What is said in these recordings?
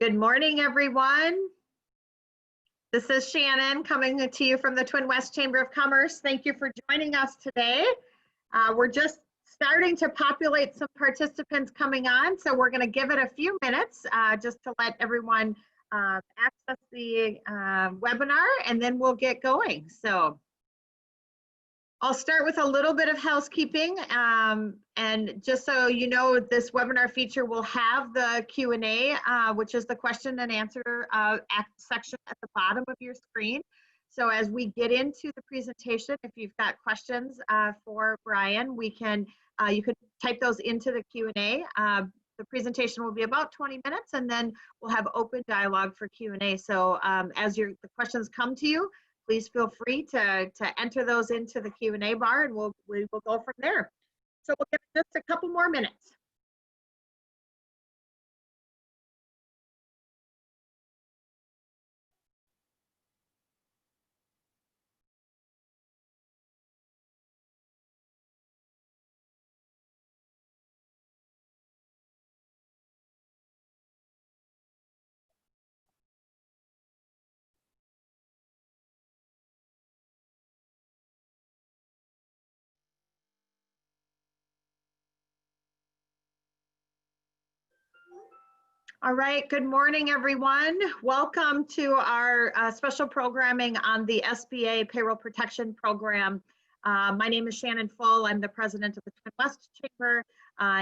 Good morning, everyone. This is Shannon coming to you from the Twin West Chamber of Commerce. Thank you for joining us today. We're just starting to populate some participants coming on, so we're going to give it a few minutes just to let everyone access the webinar, and then we'll get going. So I'll start with a little bit of housekeeping, and just so you know, this webinar feature will have the Q&A, which is the question and answer section at the bottom of your screen. So as we get into the presentation, if you've got questions for Brian, you can type those into the Q&A. The presentation will be about 20 minutes, and then we'll have open dialogue for Q&A. So as the questions come to you, please feel free to enter those into the Q&A bar, and we will go from there. So we'll give it just a couple more minutes. All right, good morning, everyone. Welcome to our special programming on the SBA Payroll Protection Program. My name is Shannon Full. I'm the president of the Twin West Chamber,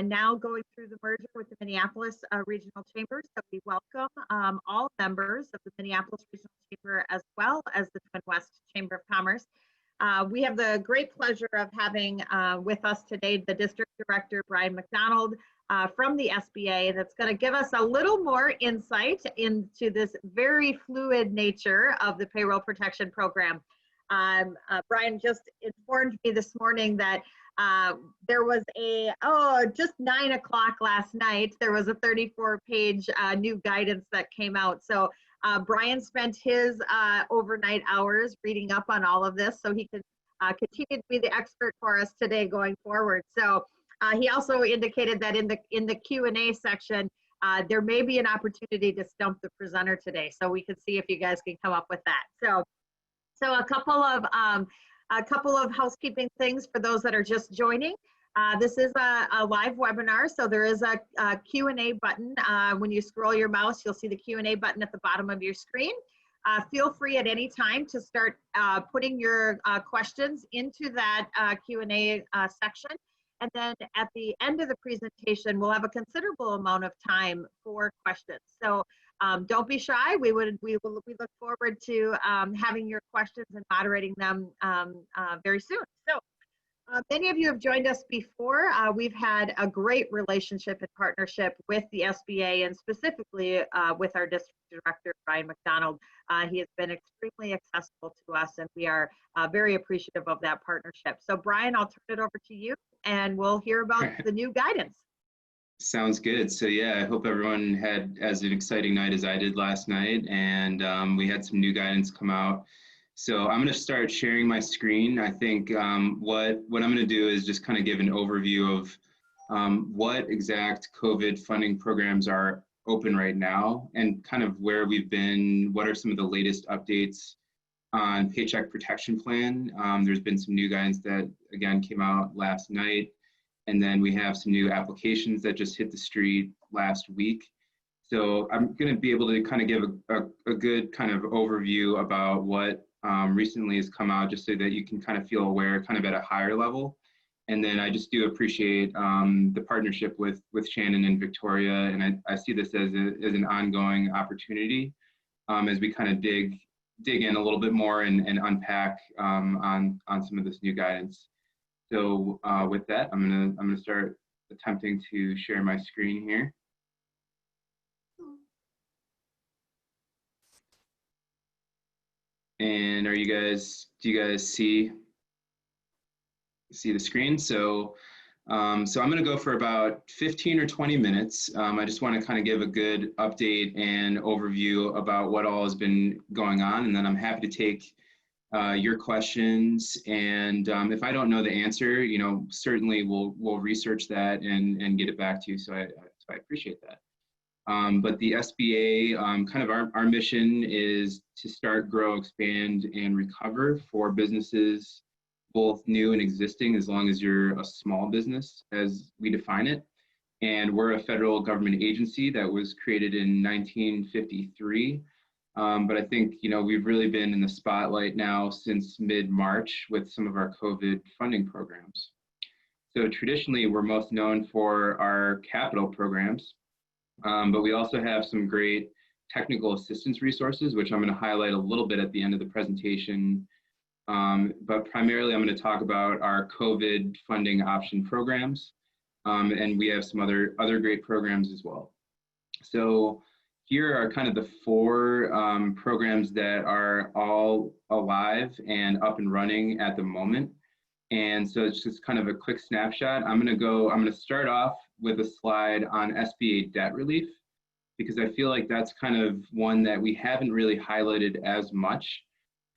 now going through the merger with the Minneapolis Regional Chamber. So we welcome all members of the Minneapolis Regional Chamber as well as the Twin West Chamber of Commerce. We have the great pleasure of having with us today the District Director, Brian McDonald, from the SBA, that's going to give us a little more insight into this very fluid nature of the payroll protection program. Brian just informed me this morning that there was just 9 o'clock last night, there was a 34-page new guidance that came out. So Brian spent his overnight hours reading up on all of this, so he can continue to be the expert for us today going forward. So he also indicated that in the Q&A section, there may be an opportunity to stump the presenter today. So we can see if you guys can come up with that. So a couple of housekeeping things for those that are just joining. This is a live webinar, so there is a Q&A button. When you scroll your mouse, you'll see the Q&A button at the bottom of your screen. Feel free at any time to start putting your questions into that Q&A section. And then at the end of the presentation, we'll have a considerable amount of time for questions. So don't be shy. We look forward to having your questions and moderating them very soon. So many of you have joined us before. We've had a great relationship and partnership with the SBA, and specifically with our District Director, Brian McDonald. He has been extremely accessible to us, and we are very appreciative of that partnership. So Brian, I'll turn it over to you, and we'll hear about the new guidance. Sounds good. So yeah, I hope everyone had as an exciting night as I did last night, and we had some new guidance come out. So I'm going to start sharing my screen. I think what I'm going to do is just kind of give an overview of what exact COVID funding programs are open right now, and kind of where we've been, what are some of the latest updates on Paycheck Protection Plan. There's been some new guidance that, again, came out last night. And then we have some new applications that just hit the street last week. So I'm going to be able to kind of give a good kind of overview about what recently has come out, just so that you can kind of feel aware kind of at a higher level. And then I just do appreciate the partnership with Shannon and Victoria. And I see this as an ongoing opportunity as we kind of dig in a little bit more and unpack on some of this new guidance. So with that, I'm gonna start attempting to share my screen here. And do you guys see the screen? So I'm gonna go for about 15 or 20 minutes. I just wanna kind of give a good update and overview about what all has been going on, and then I'm happy to take your questions. And if I don't know the answer, certainly we'll research that and get it back to you. So I appreciate that. But the SBA, kind of our mission is to start, grow, expand, and recover for businesses, both new and existing, as long as you're a small business, as we define it. And we're a federal government agency that was created in 1953. But I think, we've really been in the spotlight now since mid-March with some of our COVID funding programs. So traditionally, we're most known for our capital programs, but we also have some great technical assistance resources, which I'm going to highlight a little bit at the end of the presentation. But primarily, I'm going to talk about our COVID funding option programs, and we have some other great programs as well. So here are kind of the four programs that are all alive and up and running at the moment. And so it's just kind of a quick snapshot. I'm going to start off with a slide on SBA Debt Relief, because I feel like that's kind of one that we haven't really highlighted as much,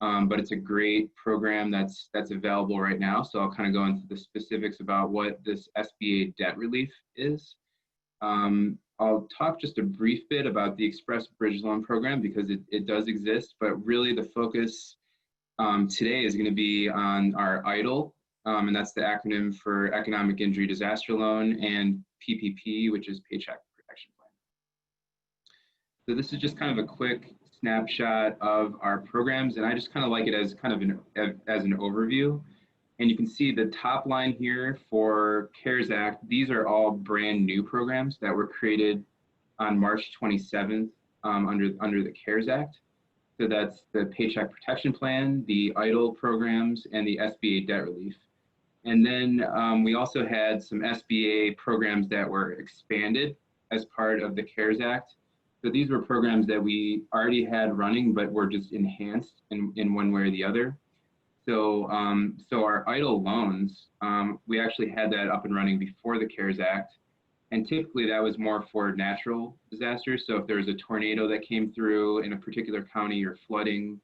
but it's a great program that's available right now. So I'll kind of go into the specifics about what this SBA Debt Relief is. I'll talk just a brief bit about the Express Bridge Loan Program, because it does exist, but really the focus today is going to be on our EIDL, and that's the acronym for Economic Injury Disaster Loan, and PPP, which is Paycheck Protection Plan. So this is just kind of a quick snapshot of our programs, and I just kind of like it as kind of as an overview. And you can see the top line here for CARES Act. These are all brand new programs that were created on March 27th under the CARES Act. So that's the Paycheck Protection Plan, the EIDL programs, and the SBA Debt Relief. And then we also had some SBA programs that were expanded as part of the CARES Act. So these were programs that we already had running, but were just enhanced in one way or the other. So, so our EIDL loans, we actually had that up and running before the CARES Act. And typically that was more for natural disasters. So if there was a tornado that came through in a particular county, or flooding,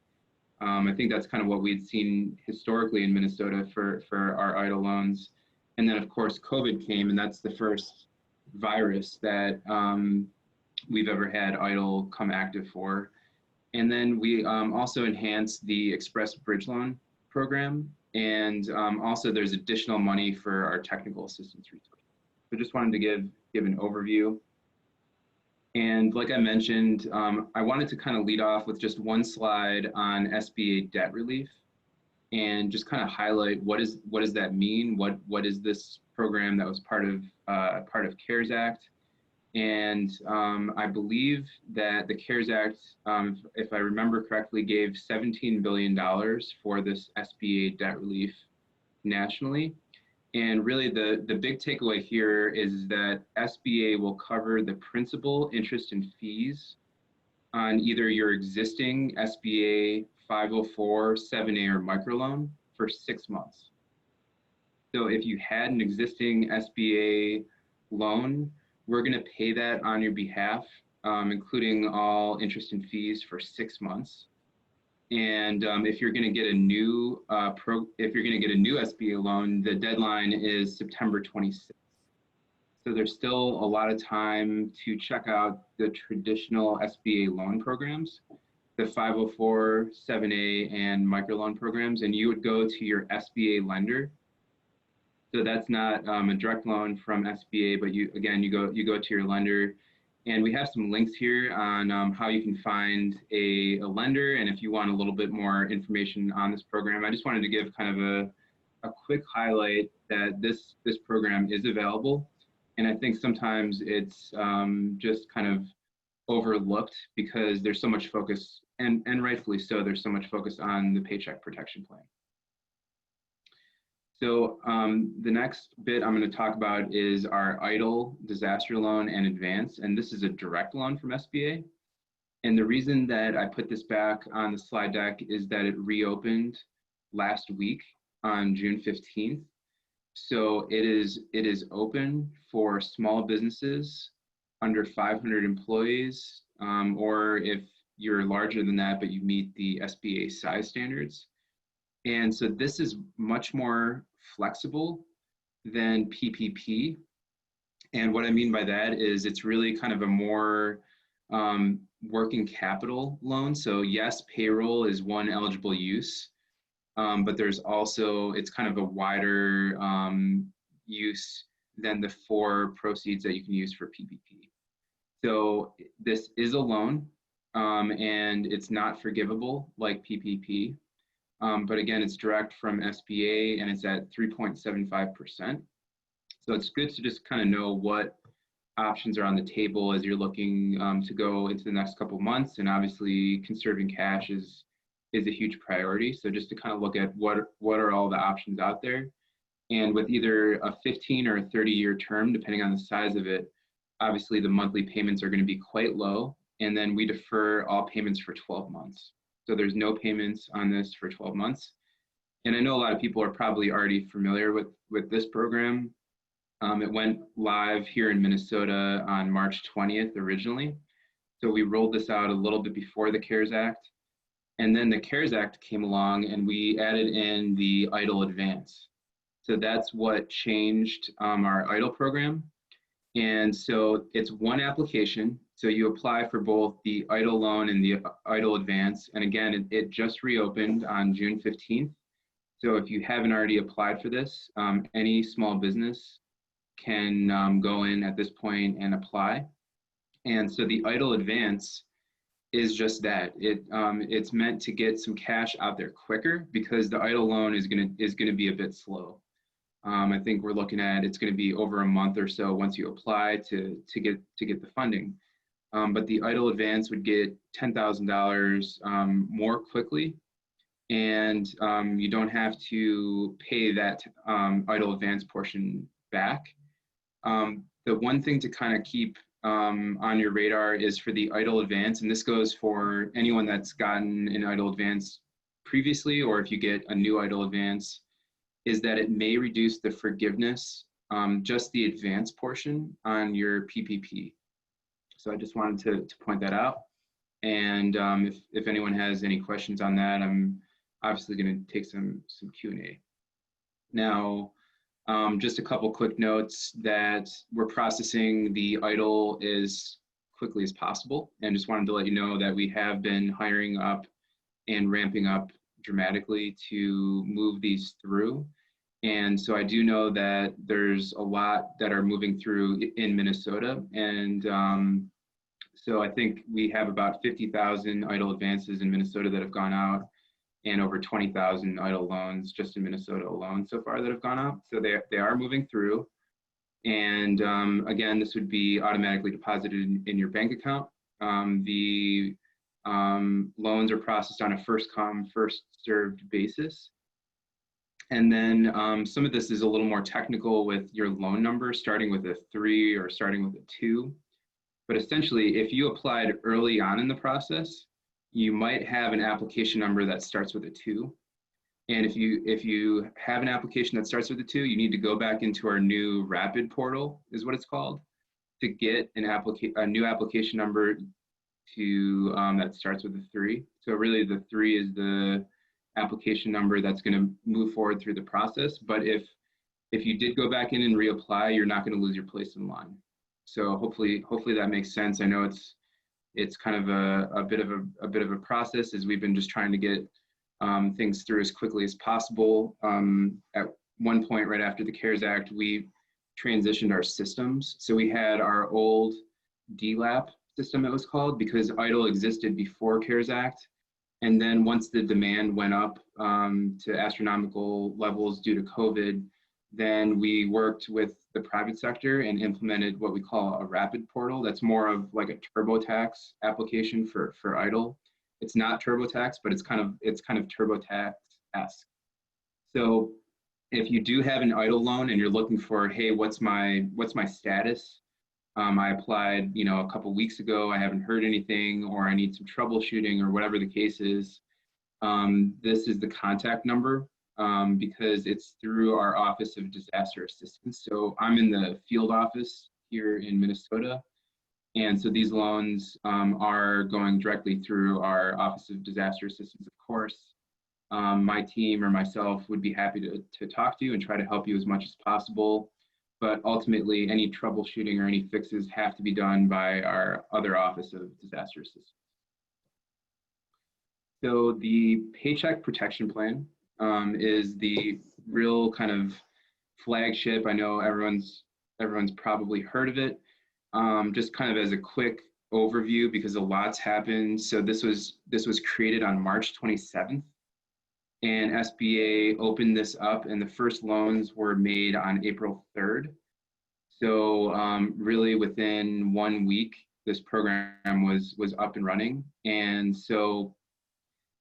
I think that's kind of what we'd seen historically in Minnesota for our EIDL loans. And then of course, COVID came, and that's the first virus that we've ever had EIDL come active for. And then we also enhanced the Express Bridge Loan Program, and also there's additional money for our technical assistance resources. So just wanted to give an overview. And like I mentioned, I wanted to kind of lead off with just one slide on SBA Debt Relief, and just kind of highlight what does that mean? What is this program that was part of CARES Act? And I believe that the CARES Act, if I remember correctly, gave $17 billion for this SBA debt relief nationally. And really the big takeaway here is that SBA will cover the principal, interest, and fees on either your existing SBA 504, 7A, or microloan for 6 months. So if you had an existing SBA loan, we're going to pay that on your behalf, including all interest and fees for 6 months. And if you're going to get a new SBA loan, the deadline is September 26th. So there's still a lot of time to check out the traditional SBA loan programs, the 504, 7A, and microloan programs, and you would go to your SBA lender. So that's not a direct loan from SBA, but you go to your lender. And we have some links here on how you can find a lender, and if you want a little bit more information on this program. I just wanted to give kind of a quick highlight that this program is available. And I think sometimes it's just kind of overlooked because there's so much focus, and rightfully so, there's so much focus on the Paycheck Protection Plan. So the next bit I'm going to talk about is our EIDL disaster loan and advance, and this is a direct loan from SBA. And the reason that I put this back on the slide deck is that it reopened last week on June 15th. So it is open for small businesses under 500 employees, or if you're larger than that, but you meet the SBA size standards. And so this is much more flexible than PPP. And what I mean by that is it's really kind of a more working capital loan. So yes, payroll is one eligible use, but there's also, it's kind of a wider use than the 4 proceeds that you can use for PPP. So this is a loan, and it's not forgivable like PPP. But again, it's direct from SBA and it's at 3.75%. So it's good to just kind of know what options are on the table as you're looking to go into the next couple of months. And obviously conserving cash is a huge priority. So just to kind of look at what are all the options out there. And with either a 15 or a 30-year term, depending on the size of it, obviously the monthly payments are going to be quite low. And then we defer all payments for 12 months. So there's no payments on this for 12 months. And I know a lot of people are probably already familiar with this program. It went live here in Minnesota on March 20th originally. So we rolled this out a little bit before the CARES Act. And then the CARES Act came along and we added in the EIDL advance. So that's what changed our EIDL program. And so it's one application. So you apply for both the EIDL loan and the EIDL advance. And again, it just reopened on June 15th. So if you haven't already applied for this, any small business can go in at this point and apply. And so the EIDL advance is just that. It's meant to get some cash out there quicker because the EIDL loan is gonna be a bit slow. I think we're looking at it's going to be over a month or so once you apply to get the funding. But the EIDL advance would get $10,000 more quickly, and you don't have to pay that EIDL advance portion back. The one thing to kind of keep on your radar is for the EIDL advance, and this goes for anyone that's gotten an EIDL advance previously, or if you get a new EIDL advance, is that it may reduce the forgiveness, just the advance portion on your PPP. So I just wanted to point that out. And if anyone has any questions on that, I'm obviously going to take some Q&A. Now, just a couple quick notes that we're processing the EIDL as quickly as possible. And just wanted to let you know that we have been hiring up and ramping up dramatically to move these through. And so I do know that there's a lot that are moving through in Minnesota. And so I think we have about 50,000 EIDL advances in Minnesota that have gone out and over 20,000 EIDL loans just in Minnesota alone so far that have gone out. So they are moving through. And again, this would be automatically deposited in your bank account. The loans are processed on a first come, first served basis. And then some of this is a little more technical with your loan number, starting with a 3 or starting with a 2. But essentially, if you applied early on in the process, you might have an application number that starts with a 2. And if you have an application that starts with a 2, you need to go back into our new rapid portal, is what it's called, to get a new application number to that starts with a 3. So really the 3 is the application number that's going to move forward through the process. But if you did go back in and reapply, you're not going to lose your place in line. So hopefully that makes sense. I know it's kind of a bit of a process, as we've been just trying to get things through as quickly as possible. At one point right after the CARES Act, we transitioned our systems. So we had our old DLAP system, it was called, because EIDL existed before CARES Act. And then once the demand went up to astronomical levels due to COVID, then we worked with the private sector and implemented what we call a rapid portal. That's more of like a TurboTax application for EIDL. It's not TurboTax, but it's kind of TurboTax-esque. So if you do have an EIDL loan and you're looking for, hey, what's my status? I applied, a couple weeks ago, I haven't heard anything, or I need some troubleshooting, or whatever the case is. This is the contact number because it's through our Office of Disaster Assistance. So I'm in the field office here in Minnesota. And so these loans are going directly through our Office of Disaster Assistance, of course. My team or myself would be happy to talk to you and try to help you as much as possible. but ultimately any troubleshooting or any fixes have to be done by our other Office of Disaster Assistance. So the Paycheck Protection Plan is the real kind of flagship. I know everyone's probably heard of it. Just kind of as a quick overview, because a lot's happened. So this was created on March 27th, and SBA opened this up, and the first loans were made on April 3rd. So really within 1 week, this program was up and running. And so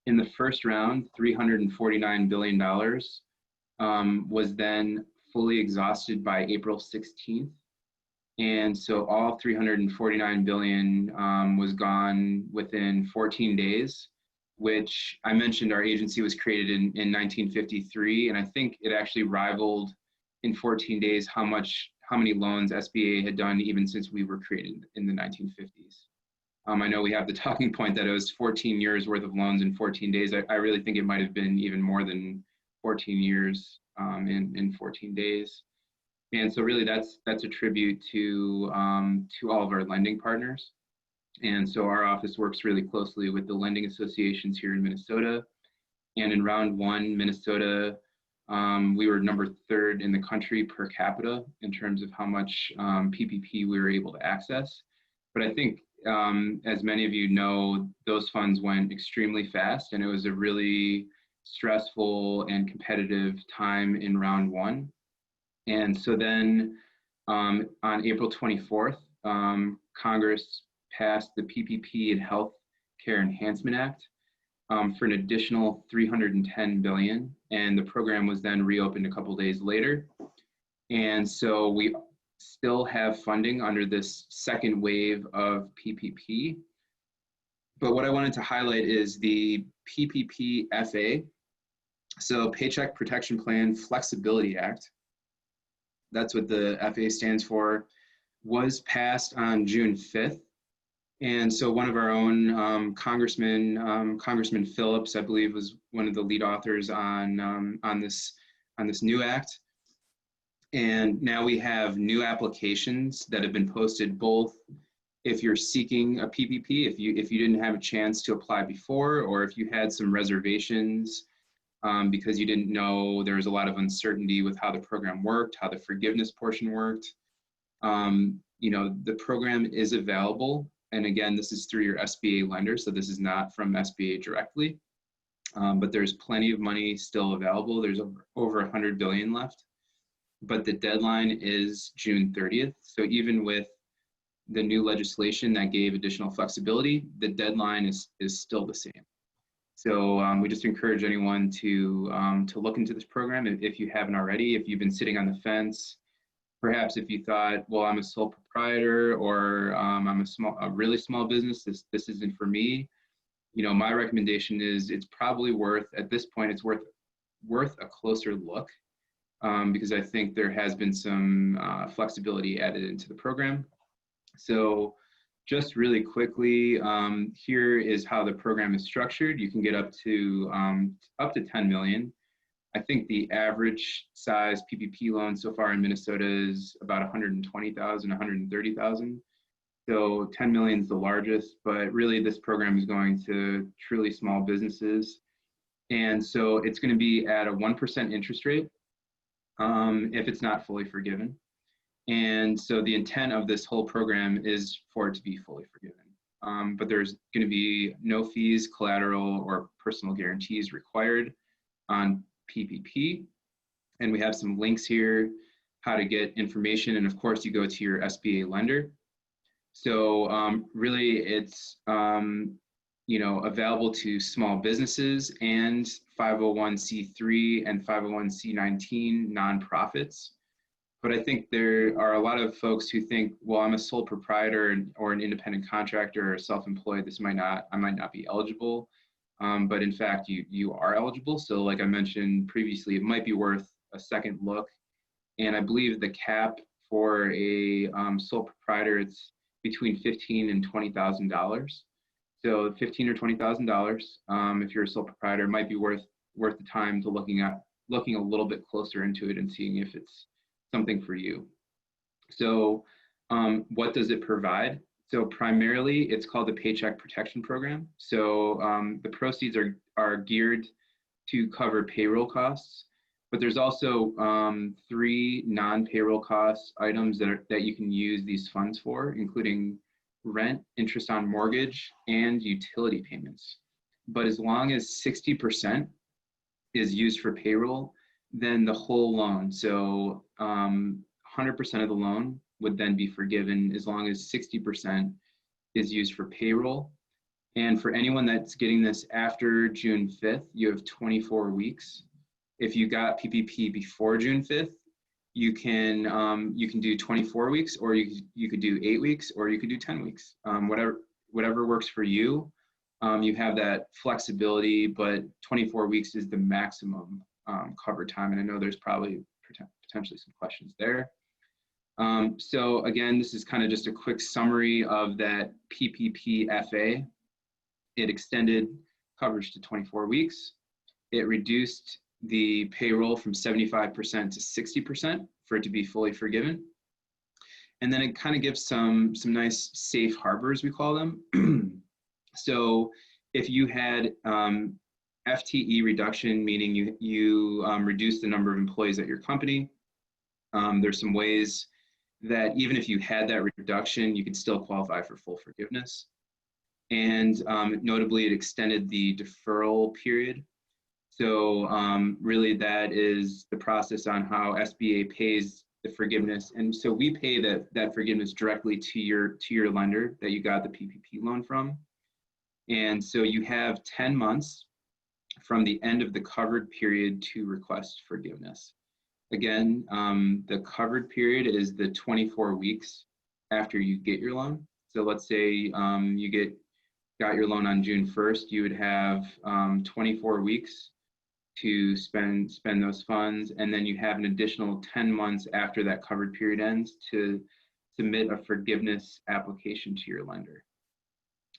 in the first round, $349 billion was then fully exhausted by April 16th. And so all 349 billion was gone within 14 days, which I mentioned our agency was created in 1953. And I think it actually rivaled in 14 days how many loans SBA had done even since we were created in the 1950s. I know we have the talking point that it was 14 years worth of loans in 14 days. I really think it might have been even more than 14 years in 14 days. And so really that's a tribute to all of our lending partners. And so our office works really closely with the lending associations here in Minnesota. And in round one, Minnesota, we were number 3rd in the country per capita in terms of how much PPP we were able to access. But I think, as many of you know, those funds went extremely fast, and it was a really stressful and competitive time in round one. And so then on April 24th, Congress passed the PPP and Health Care Enhancement Act for an additional $310 billion, and the program was then reopened a couple days later. And so we still have funding under this second wave of PPP. But what I wanted to highlight is the PPP FA, so Paycheck Protection Plan Flexibility Act. That's what the FA stands for, was passed on June 5th. And so one of our own Congressman Phillips, I believe, was one of the lead authors on this new act. And now we have new applications that have been posted, both if you're seeking a PPP, if you didn't have a chance to apply before, or if you had some reservations because you didn't know, there was a lot of uncertainty with how the program worked, how the forgiveness portion worked. The program is available. And again, this is through your SBA lender, so this is not from SBA directly. But there's plenty of money still available. There's over 100 billion left. But the deadline is June 30th. So even with the new legislation that gave additional flexibility, the deadline is still the same. So we just encourage anyone to look into this program if you haven't already. If you've been sitting on the fence, perhaps if you thought, well, I'm a sole proprietor, or I'm a really small business, this isn't for me. My recommendation is it's probably worth, at this point, it's worth a closer look. Because I think there has been some flexibility added into the program. So just really quickly, here is how the program is structured. You can get up to 10 million. I think the average size PPP loan so far in Minnesota is about 120,000, 130,000. So 10 million is the largest, but really this program is going to truly small businesses. And so it's going to be at a 1% interest rate. If it's not fully forgiven. And so the intent of this whole program is for it to be fully forgiven. But there's going to be no fees, collateral, or personal guarantees required on PPP. And we have some links here, how to get information. And of course, you go to your SBA lender. So really it's available to small businesses and 501c3 and 501c19 nonprofits. But I think there are a lot of folks who think, well, I'm a sole proprietor or an independent contractor or self-employed, I might not be eligible. But in fact, you are eligible. So like I mentioned previously, it might be worth a second look. And I believe the cap for a sole proprietor, it's between $15,000 and $20,000. So $15,000 or $20,000, if you're a sole proprietor, might be worth the time to looking a little bit closer into it and seeing if it's something for you. So what does it provide? So primarily it's called the Paycheck Protection Program. So the proceeds are geared to cover payroll costs, but there's also 3 non-payroll cost items that you can use these funds for, including rent, interest on mortgage, and utility payments. But as long as 60% is used for payroll, then the whole loan, so 100% of the loan would then be forgiven as long as 60% is used for payroll. And for anyone that's getting this after June 5th, you have 24 weeks. If you got PPP before June 5th, you can do 24 weeks, or you could do 8 weeks, or you could do 10 weeks. Whatever works for you. You have that flexibility, but 24 weeks is the maximum cover time. And I know there's probably potentially some questions there. So again, this is kind of just a quick summary of that PPP FA. It extended coverage to 24 weeks. It reduced the payroll from 75% to 60% for it to be fully forgiven. And then it kind of gives some nice safe harbors, we call them. So if you had FTE reduction, meaning you reduce the number of employees at your company, there's some ways that even if you had that reduction, you could still qualify for full forgiveness. And notably, it extended the deferral period. So really that is the process on how SBA pays the forgiveness. And so we pay that forgiveness directly to your lender that you got the PPP loan from. And so you have 10 months from the end of the covered period to request forgiveness. Again, the covered period is the 24 weeks after you get your loan. So let's say you got your loan on June 1st, you would have 24 weeks to spend those funds, and then you have an additional 10 months after that covered period ends to submit a forgiveness application to your lender.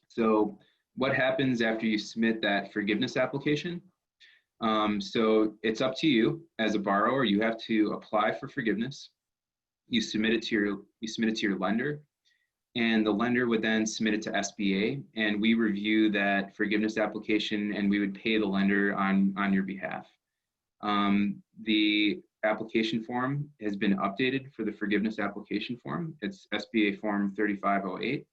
So what happens after you submit that forgiveness application? So it's up to you as a borrower. You have to apply for forgiveness. You submit it to your lender, and the lender would then submit it to SBA, and we review that forgiveness application, and we would pay the lender on your behalf. The application form has been updated for the forgiveness application form. It's SBA form 3508.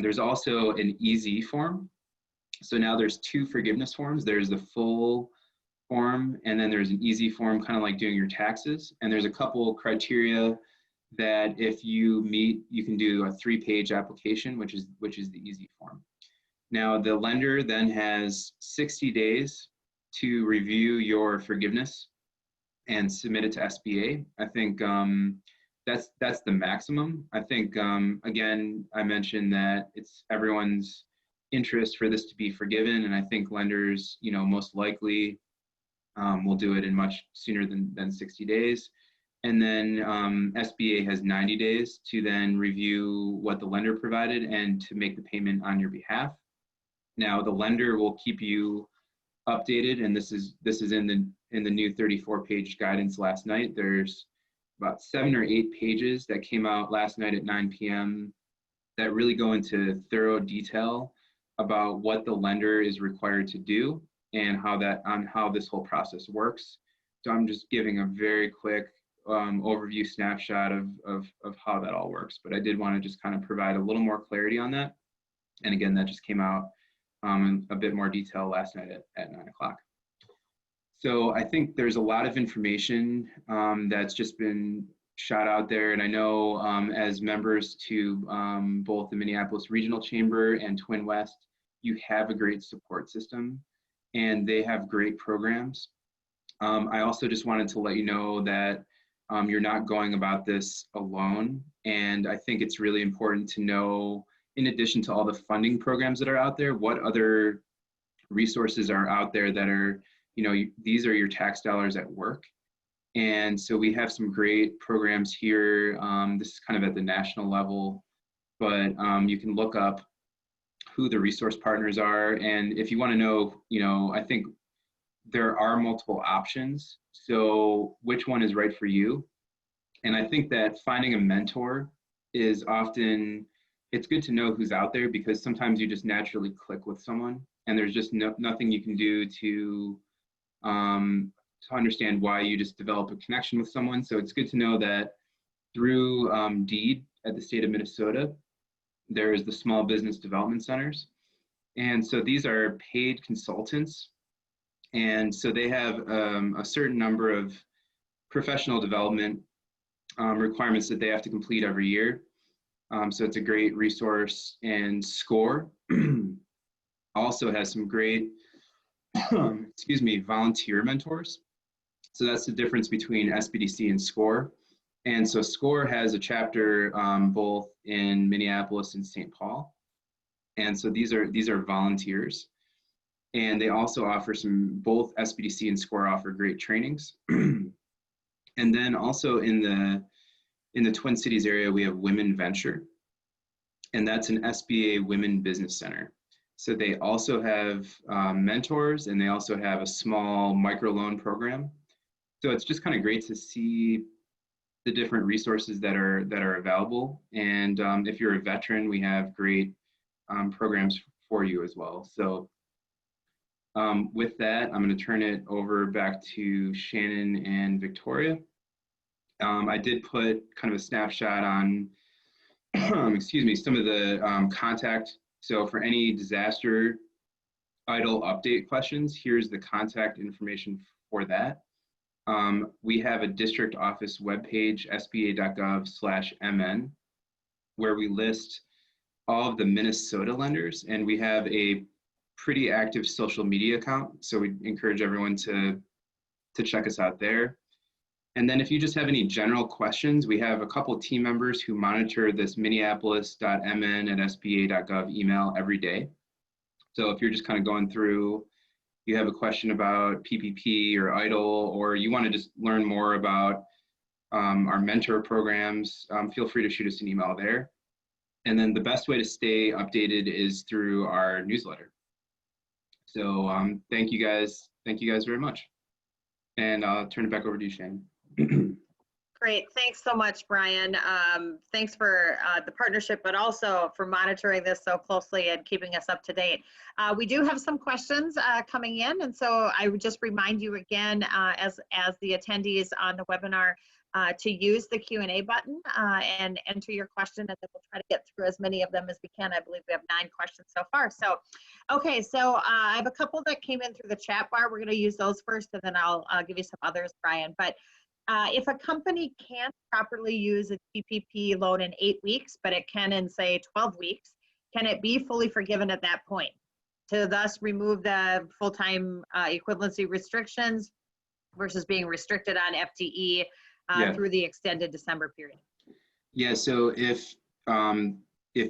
There's also an EZ form. So now there's 2 forgiveness forms. There's the full form, and then there's an EZ form, kind of like doing your taxes. And there's a couple criteria that if you meet, you can do a 3-page application, which is the EZ form. Now the lender then has 60 days to review your forgiveness and submit it to SBA. I think that's the maximum. I think again, I mentioned that it's everyone's interest for this to be forgiven, and I think lenders, most likely will do it in much sooner than 60 days. And then SBA has 90 days to then review what the lender provided and to make the payment on your behalf. Now the lender will keep you updated, and this is in the new 34-page guidance last night. There's about 7 or 8 pages that came out last night at 9 p.m. that really go into thorough detail about what the lender is required to do and how this whole process works. So I'm just giving a very quick overview snapshot of how that all works, but I did want to just kind of provide a little more clarity on that. And again, that just came out in a bit more detail last night at 9 o'clock. So I think there's a lot of information that's just been shot out there. And I know as members to both the Minneapolis Regional Chamber and Twin West, you have a great support system and they have great programs. I also just wanted to let you know that you're not going about this alone. And I think it's really important to know, in addition to all the funding programs that are out there, what other resources are out there that are, these are your tax dollars at work. And so we have some great programs here. This is kind of at the national level, but you can look up who the resource partners are. And if you want to know, I think there are multiple options. So which one is right for you? And I think that finding a mentor is often, it's good to know who's out there, because sometimes you just naturally click with someone and there's just nothing you can do to understand why you just develop a connection with someone. So it's good to know that through DEED at the state of Minnesota, there is the Small Business Development Centers. And so these are paid consultants. And so they have a certain number of professional development requirements that they have to complete every year. So it's a great resource. And SCORE also has some great, volunteer mentors. So that's the difference between SBDC and SCORE. And so SCORE has a chapter both in Minneapolis and St. Paul. And so these are volunteers. And they also offer both SBDC and SCORE offer great trainings. And then also in the Twin Cities area, we have Women Venture. And that's an SBA Women Business Center. So they also have mentors, and they also have a small microloan program. So it's just kind of great to see the different resources that are available. And if you're a veteran, we have great programs for you as well. So with that, I'm going to turn it over back to Shannon and Victoria. I did put kind of a snapshot on, some of the contact. So for any disaster EIDL update questions, here's the contact information for that. We have a district office webpage, sba.gov/mn, where we list all of the Minnesota lenders, and we have a pretty active social media account. So we encourage everyone to check us out there. And then if you just have any general questions, we have a couple of team members who monitor this minneapolis.mn@sba.gov email every day. So if you're just kind of going through, you have a question about PPP or EIDL, or you want to just learn more about our mentor programs, feel free to shoot us an email there. And then the best way to stay updated is through our newsletter. So thank you guys very much. And I'll turn it back over to you, Shannon. Great. Thanks so much, Brian. Thanks for the partnership, but also for monitoring this so closely and keeping us up to date. We do have some questions coming in, and so I would just remind you again, as the attendees on the webinar, to use the Q&A button and enter your question, and then we'll try to get through as many of them as we can. I believe we have 9 questions so far. So, okay, so I have a couple that came in through the chat bar. We're going to use those first, and then I'll give you some others, Brian. But if a company can't properly use a PPP loan in 8 weeks, but it can in, say, 12 weeks, can it be fully forgiven at that point to thus remove the full-time equivalency restrictions versus being restricted on FTE through the extended December period? Yeah, so if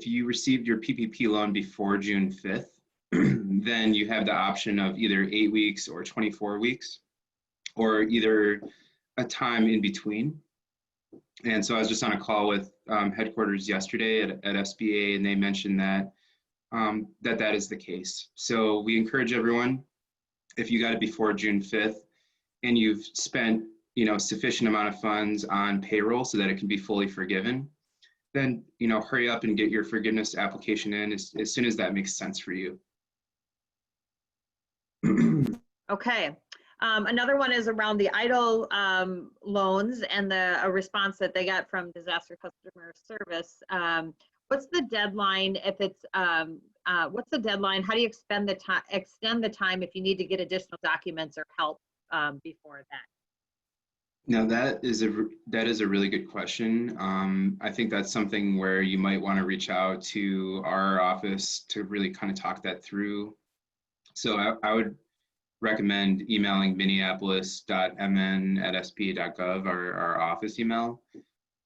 you received your PPP loan before June 5th, then you have the option of either 8 weeks or 24 weeks, or either a time in between. And so I was just on a call with headquarters yesterday at SBA, and they mentioned that that is the case. So we encourage everyone, if you got it before June 5th and you've spent sufficient amount of funds on payroll so that it can be fully forgiven, then hurry up and get your forgiveness application in as soon as that makes sense for you. Okay. Another one is around the EIDL loans and a response that they got from Disaster Customer Service. What's the deadline if it's, what's the deadline? How do you extend the time if you need to get additional documents or help before that? Now that is a really good question. I think that's something where you might want to reach out to our office to really kind of talk that through. So I would recommend emailing minneapolis.mn@sba.gov, our office email.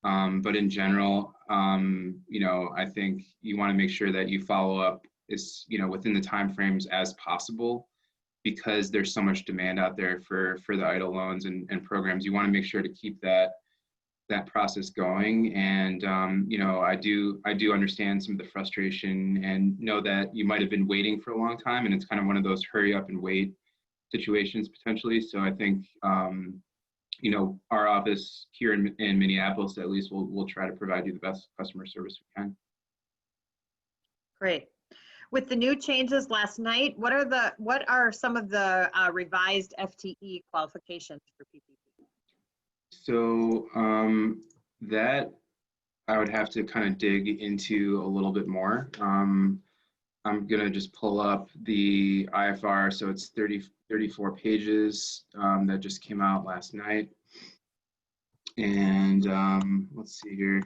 But in general, I think you want to make sure that you follow up within the timeframes as possible, because there's so much demand out there for the EIDL loans and programs. You want to make sure to keep that process going. And I do understand some of the frustration and know that you might have been waiting for a long time, and it's kind of one of those hurry up and wait situations potentially. So I think our office here in Minneapolis, at least, we'll try to provide you the best customer service we can. Great. With the new changes last night, what are some of the revised FTE qualifications for PPP? So that I would have to kind of dig into a little bit more. I'm going to just pull up the IFR. So it's 34 pages that just came out last night. And let's see here.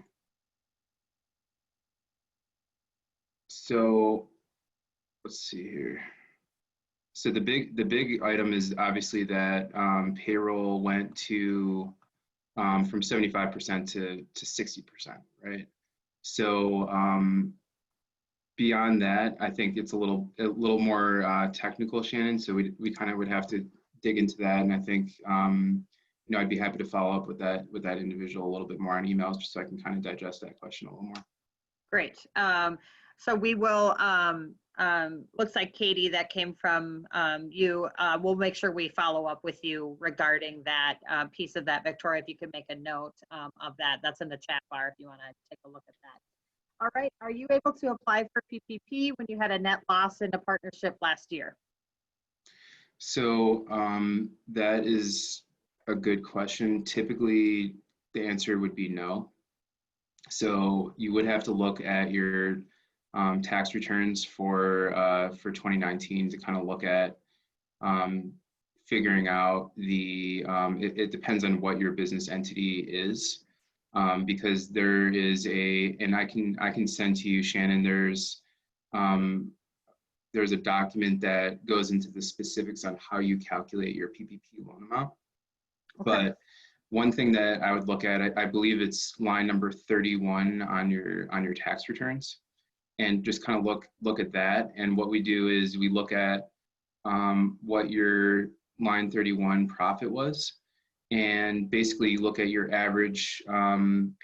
So let's see here. So the big item is obviously that payroll went to from 75% to 60%, right? So beyond that, I think it's a little more technical, Shannon. So we kind of would have to dig into that, and I think I'd be happy to follow up with that individual a little bit more on emails, just so I can kind of digest that question a little more. Great. So we will. Looks like Katie, that came from you. We'll make sure we follow up with you regarding that piece of that. Victoria, if you could make a note of that. That's in the chat bar if you want to take a look at that. All right. Are you able to apply for PPP when you had a net loss in a partnership last year? So that is a good question. Typically, the answer would be no. So you would have to look at your tax returns for 2019 to kind of look at figuring out it depends on what your business entity is, because there is and I can send to you, Shannon, there's a document that goes into the specifics on how you calculate your PPP loan amount. Okay. But one thing that I would look at, I believe it's line number 31 on your tax returns, and just kind of look at that. And what we do is we look at what your line 31 profit was, and basically look at your average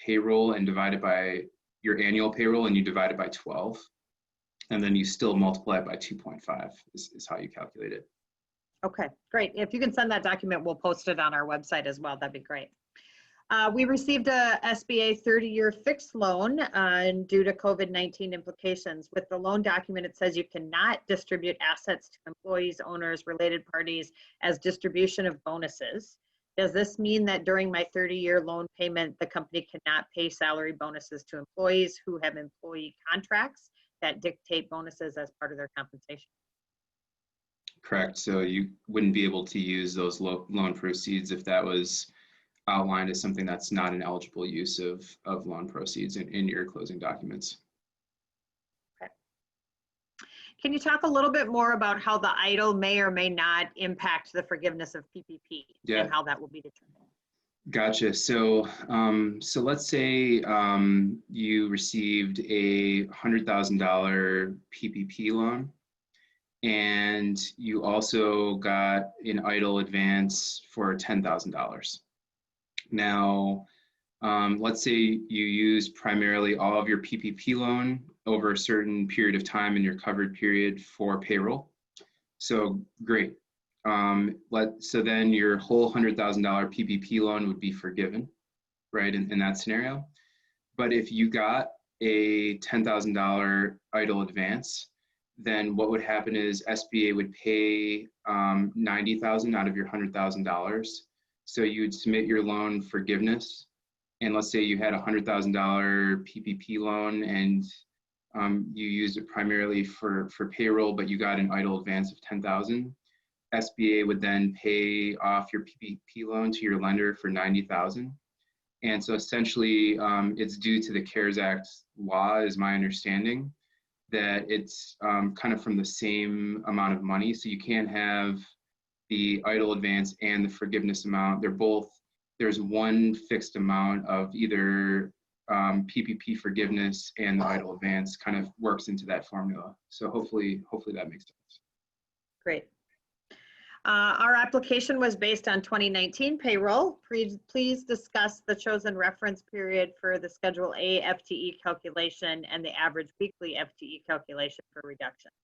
payroll and divide it by your annual payroll, and you divide it by 12. And then you still multiply it by 2.5 is how you calculate it. Okay, great. If you can send that document, we'll post it on our website as well. That'd be great. We received a SBA 30-year fixed loan due to COVID-19 implications. With the loan document, it says you cannot distribute assets to employees, owners, related parties as distribution of bonuses. Does this mean that during my 30-year loan payment, the company cannot pay salary bonuses to employees who have employee contracts that dictate bonuses as part of their compensation? Correct. So you wouldn't be able to use those loan proceeds if that was outlined as something that's not an eligible use of loan proceeds in your closing documents. Okay. Can you talk a little bit more about how the EIDL may or may not impact the forgiveness of PPP and how that will be determined? Gotcha. So let's say you received a $100,000 PPP loan, and you also got an EIDL advance for $10,000. Now, let's say you use primarily all of your PPP loan over a certain period of time in your covered period for payroll. So great. So then your whole $100,000 PPP loan would be forgiven, right, in that scenario. But if you got a $10,000 EIDL advance, then what would happen is SBA would pay $90,000 out of your $100,000. So you would submit your loan forgiveness, and let's say you had a $100,000 PPP loan and you used it primarily for payroll, but you got an EIDL advance of $10,000. SBA would then pay off your PPP loan to your lender for $90,000. And so essentially it's due to the CARES Act law, is my understanding, that it's kind of from the same amount of money. So you can't have the EIDL advance and the forgiveness amount. There's one fixed amount of either PPP forgiveness, and the EIDL advance kind of works into that formula. So hopefully that makes sense. Great. Our application was based on 2019 payroll. Please discuss the chosen reference period for the Schedule A FTE calculation and the average weekly FTE calculation for reductions.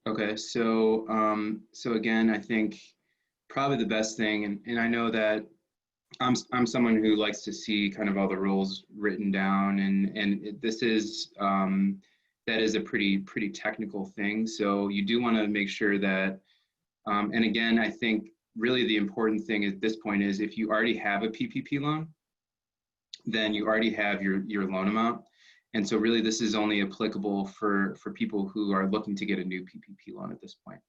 Okay, so again, I think probably the best thing, and I know that I'm someone who likes to see kind of all the rules written down, and this is that is a pretty technical thing. So you do want to make sure that, and again, I think really the important thing at this point is if you already have a PPP loan, then you already have your loan amount. And so really this is only applicable for people who are looking to get a new PPP loan at this point.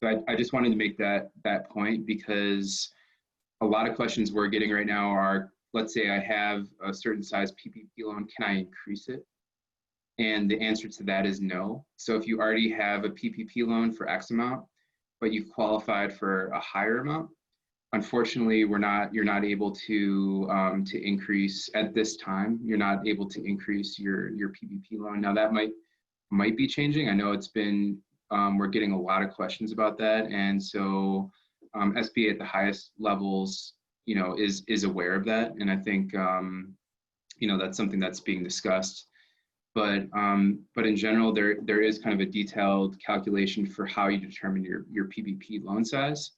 So I just wanted to make that point, because a lot of questions we're getting right now are, let's say I have a certain size PPP loan, can I increase it? And the answer to that is no. So if you already have a PPP loan for X amount, but you've qualified for a higher amount, unfortunately, you're not able to increase at this time. You're not able to increase your PPP loan. Now that might be changing. I know it's been we're getting a lot of questions about that, and so SBA at the highest levels, is aware of that, and I think that's something that's being discussed. But in general, there is kind of a detailed calculation for how you determine your PPP loan size.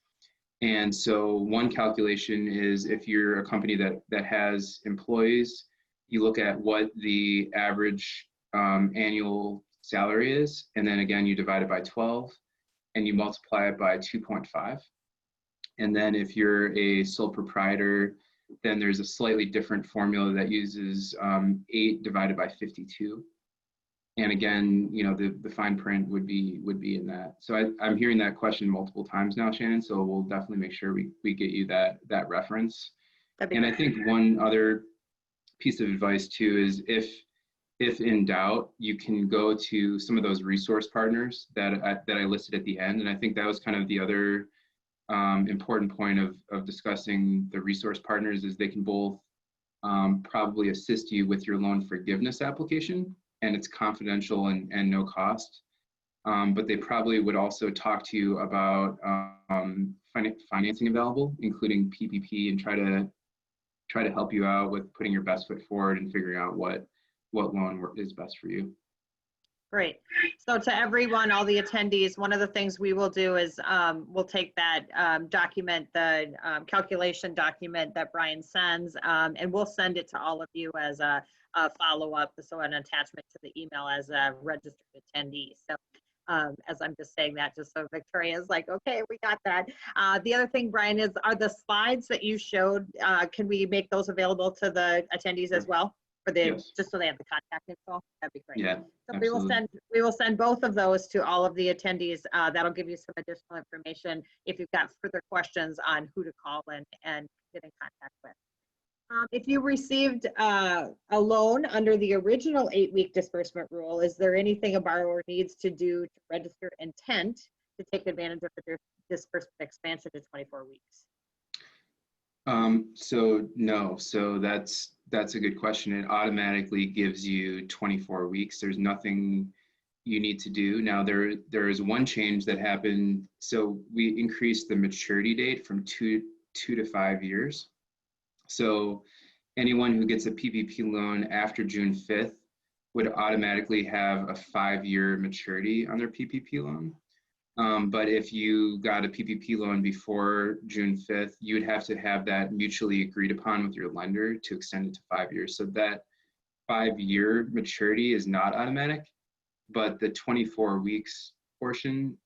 And so one calculation is if you're a company that has employees, you look at what the average annual salary is, and then again, you divide it by 12, and you multiply it by 2.5. And then if you're a sole proprietor, then there's a slightly different formula that uses 8 divided by 52. And again, the fine print would be in that. So I'm hearing that question multiple times now, Shannon. So we'll definitely make sure we get you that reference. And I think one other piece of advice too is if in doubt, you can go to some of those resource partners that I listed at the end. And I think that was kind of the other important point of discussing the resource partners, is they can both probably assist you with your loan forgiveness application, and it's confidential and no cost. But they probably would also talk to you about financing available, including PPP, and try to help you out with putting your best foot forward and figuring out what loan is best for you. Great. So to everyone, all the attendees, one of the things we will do is we'll take that document, the calculation document that Brian sends, and we'll send it to all of you as a follow-up, so an attachment to the email as a registered attendee. So as I'm just saying that, just so Victoria's like, okay, we got that. The other thing, Brian, are the slides that you showed, can we make those available to the attendees as well? Yes. Just so they have the contact info, that'd be great. Yeah, so we will send both of those to all of the attendees. That'll give you some additional information if you've got further questions on who to call and get in contact with. If you received a loan under the original 8-week disbursement rule, is there anything a borrower needs to do to register intent to take advantage of the disbursement expansion to 24 weeks? So no, so that's a good question. It automatically gives you 24 weeks. There's nothing you need to do. Now there is one change that happened. So we increased the maturity date from 2 to 5 years. So anyone who gets a PPP loan after June 5th would automatically have a 5-year maturity on their PPP loan. But if you got a PPP loan before June 5th, you would have to have that mutually agreed upon with your lender to extend it to 5 years. So that 5-year maturity is not automatic, but the 24 weeks portion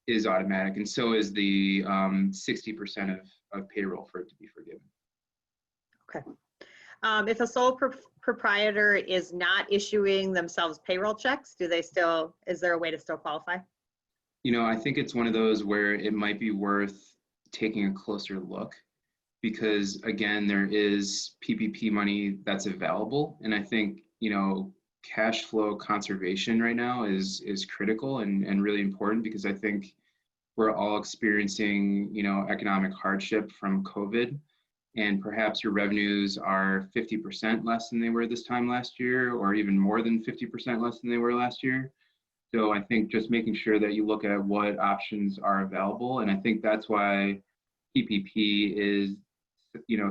is automatic. And so is the 60% of payroll for it to be forgiven. Okay. If a sole proprietor is not issuing themselves payroll checks, is there a way to still qualify? I think it's one of those where it might be worth taking a closer look, because again, there is PPP money that's available. And I think, cash flow conservation right now is critical and really important, because I think we're all experiencing, economic hardship from COVID, and perhaps your revenues are 50% less than they were this time last year, or even more than 50% less than they were last year. So I think just making sure that you look at what options are available. And I think that's why PPP is,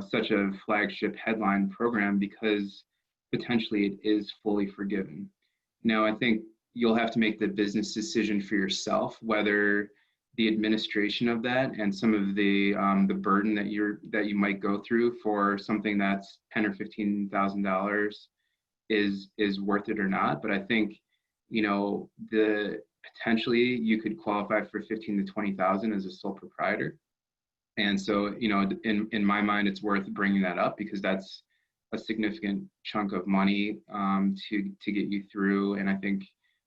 such a flagship headline program, because potentially it is fully forgiven. Now, I think you'll have to make the business decision for yourself, whether the administration of that and some of the burden that you might go through for something that's $10,000 or $15,000 is worth it or not. But I think, the potentially you could qualify for 15 to 20,000 as a sole proprietor. And so, in my mind, it's worth bringing that up because that's a significant chunk of money to get you through. And I think,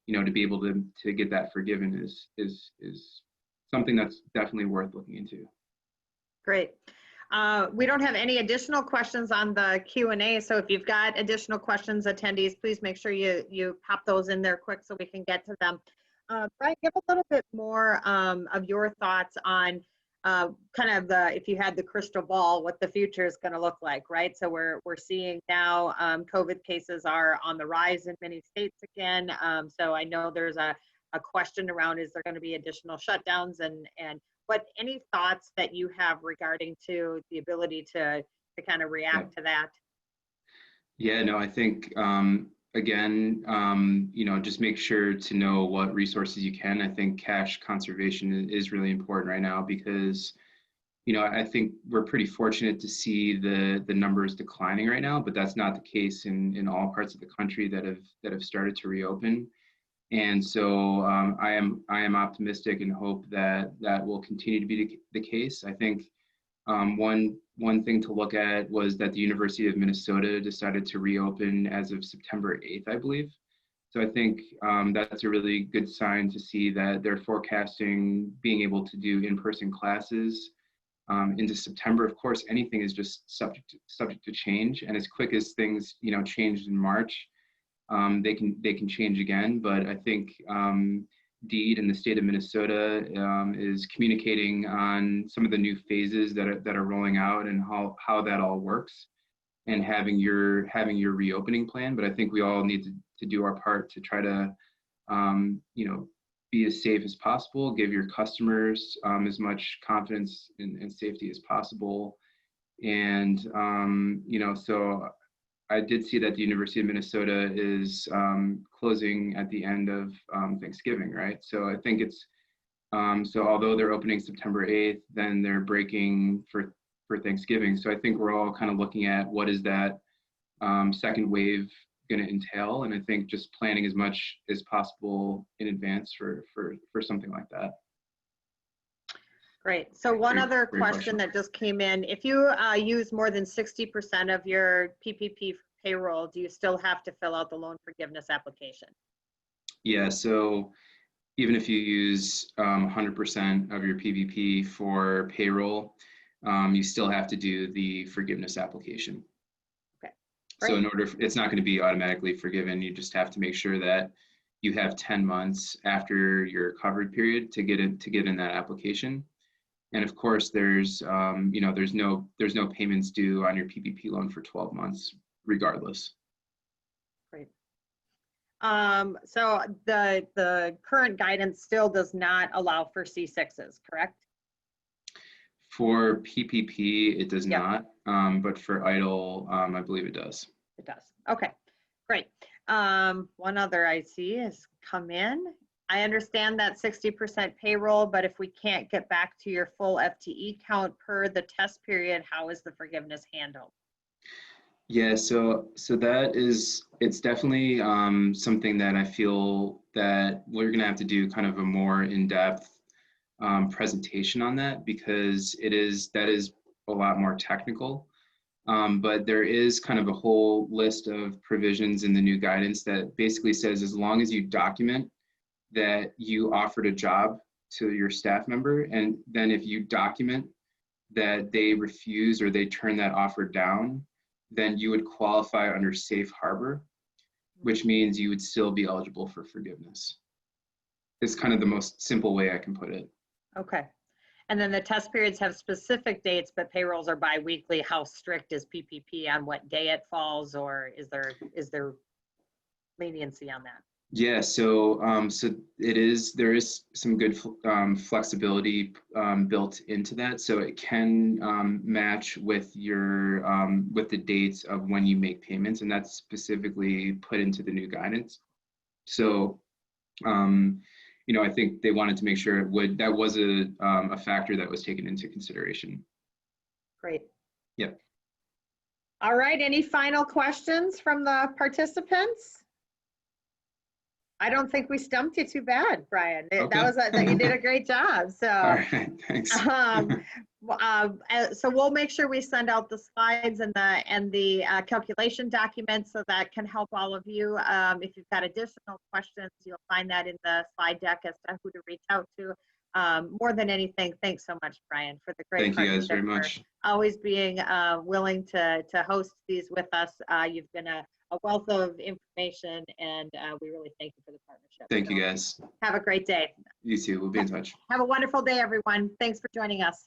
to be able to get that forgiven is something that's definitely worth looking into. Great. We don't have any additional questions on the Q&A, so if you've got additional questions, attendees, please make sure you pop those in there quick so we can get to them. Brian, give a little bit more of your thoughts on kind of if you had the crystal ball, what the future is going to look like, right? So we're seeing now COVID cases are on the rise in many states again. So I know there's a question around, is there going to be additional shutdowns, and any thoughts that you have regarding to the ability to kind of react to that? Yeah, no, I think, again, just make sure to know what resources you can. I think cash conservation is really important right now because, I think we're pretty fortunate to see the numbers declining right now, but that's not the case in all parts of the country that have started to reopen. And so I am optimistic and hope that will continue to be the case. I think one thing to look at was that the University of Minnesota decided to reopen as of September 8th, I believe. So I think that's a really good sign to see that they're forecasting being able to do in-person classes into September. Of course, anything is just subject to change, and as quick as things changed in March, they can change again. But I think DEED in the state of Minnesota is communicating on some of the new phases that are rolling out and how that all works, and having your reopening plan. But I think we all need to do our part to try to be as safe as possible, give your customers as much confidence and safety as possible. And so I did see that the University of Minnesota is closing at the end of Thanksgiving, right? So I think it's, so although they're opening September 8th, then they're breaking for Thanksgiving. So I think we're all kind of looking at what is that second wave going to entail. And I think just planning as much as possible in advance for something like that. Great. So one other question that just came in, if you use more than 60% of your PPP payroll, do you still have to fill out the loan forgiveness application? Yeah, so even if you use 100% of your PPP for payroll, you still have to do the forgiveness application. Okay. Great. So it's not going to be automatically forgiven. You just have to make sure that you have 10 months after your covered period to get in that application. And of course, there's no payments due on your PPP loan for 12 months, regardless. Great. So the current guidance still does not allow for C6s, correct? For PPP, it does not, but for EIDL, I believe it does. It does. Okay, great. One other I see has come in. I understand that 60% payroll, but if we can't get back to your full FTE count per the test period, how is the forgiveness handled? Yeah, so it's definitely something that I feel that we're gonna have to do kind of a more in-depth presentation on that, because that is a lot more technical. But there is kind of a whole list of provisions in the new guidance that basically says, as long as you document that you offered a job to your staff member, and then if you document that they refuse or they turn that offer down, then you would qualify under safe harbor, which means you would still be eligible for forgiveness. It's kind of the most simple way I can put it. Okay. And then the test periods have specific dates, but payrolls are bi-weekly. How strict is PPP on what day it falls, or is there leniency on that? Yeah, so there is some good flexibility built into that, so it can match with the dates of when you make payments, and that's specifically put into the new guidance. So I think they wanted to make sure that was a factor that was taken into consideration. Great. Yep. All right, any final questions from the participants? I don't think we stumped you too bad, Brian. Okay. You did a great job. So, All right, thanks. So we'll make sure we send out the slides and the calculation documents so that can help all of you. If you've got additional questions, you'll find that in the slide deck as to who to reach out to. More than anything, thanks so much, Brian, for the great Thank you guys partnership, very much. for always being willing to host these with us. You've been a wealth of information, and we really thank you for the partnership. Thank you guys. Have a great day. You too. We'll be in touch. Have a wonderful day, everyone. Thanks for joining us.